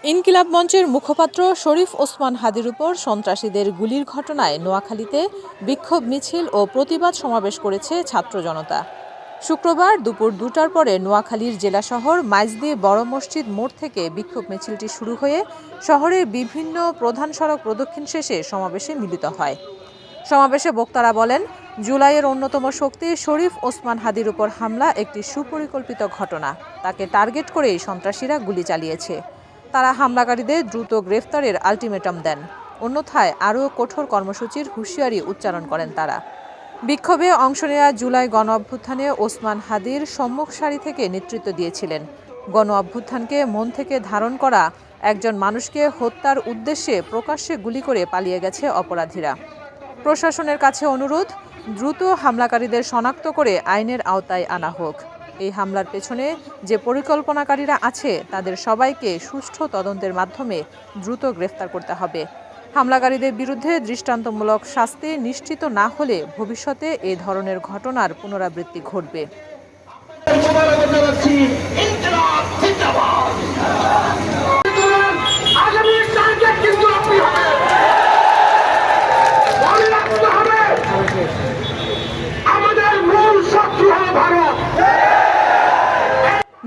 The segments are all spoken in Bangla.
ইনকিলাব মঞ্চের মুখপাত্র শরীফ ওসমান হাদির উপর সন্ত্রাসীদের গুলির ঘটনায় নোয়াখালীতে বিক্ষোভ মিছিল ও প্রতিবাদ সমাবেশ করেছে ছাত্র জনতা। শুক্রবার দুপুর ২টার পরে নোয়াখালীর জেলা শহর মাইজদী বড় মসজিদ মোড় থেকে বিক্ষোভ মিছিলটি শুরু হয়ে শহরের বিভিন্ন প্রধান সড়ক প্রদক্ষিণ শেষে সমাবেশে মিলিত হয়। সমাবেশে বক্তারা বলেন, জুলাইয়ের অন্যতম শক্তি শরীফ ওসমান হাদির উপর হামলা একটি সুপরিকল্পিত ঘটনা। তাকে টার্গেট করেই সন্ত্রাসীরা গুলি চালিয়েছে। তারা হামলাকারীদের দ্রুত গ্রেফতারের আলটিমেটাম দেন, অন্যথায় আরও কঠোর কর্মসূচির হুঁশিয়ারি উচ্চারণ করেন তারা। বিক্ষোভে অংশ নেওয়া জুলাই গণ অভ্যুত্থানে ওসমান হাদির সম্মুখ সারি থেকে নেতৃত্ব দিয়েছিলেন। গণ অভ্যুত্থানকে মন থেকে ধারণ করা একজন মানুষকে হত্যার উদ্দেশ্যে প্রকাশ্যে গুলি করে পালিয়ে গেছে অপরাধীরা। প্রশাসনের কাছে অনুরোধ, দ্রুত হামলাকারীদের শনাক্ত করে আইনের আওতায় আনা হোক। এই হামলার পেছনে যে পরিকল্পনাকারীরা আছে তাদের সবাইকে সুষ্ঠু তদন্তের মাধ্যমে দ্রুত গ্রেফতার করতে হবে। হামলাকারীদের বিরুদ্ধে দৃষ্টান্তমূলক শাস্তি নিশ্চিত না হলে ভবিষ্যতে এ ধরনের ঘটনার পুনরাবৃত্তি ঘটবে।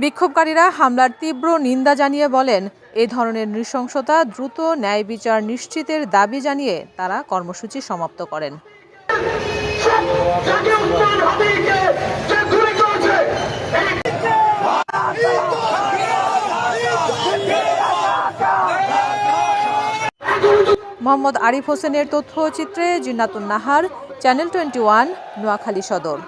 বিক্ষোভকারীরা হামলার তীব্র নিন্দা জানিয়ে বলেন, এ ধরনের নৃশংসতা দ্রুত ন্যায় বিচার নিশ্চিতের দাবি জানিয়ে তারা কর্মসূচি সমাপ্ত করেন। মোহাম্মদ আরিফ হোসেনের তথ্যচিত্রে জিন্নাতুন নাহার, চ্যানেল 21, নোয়াখালী সদর।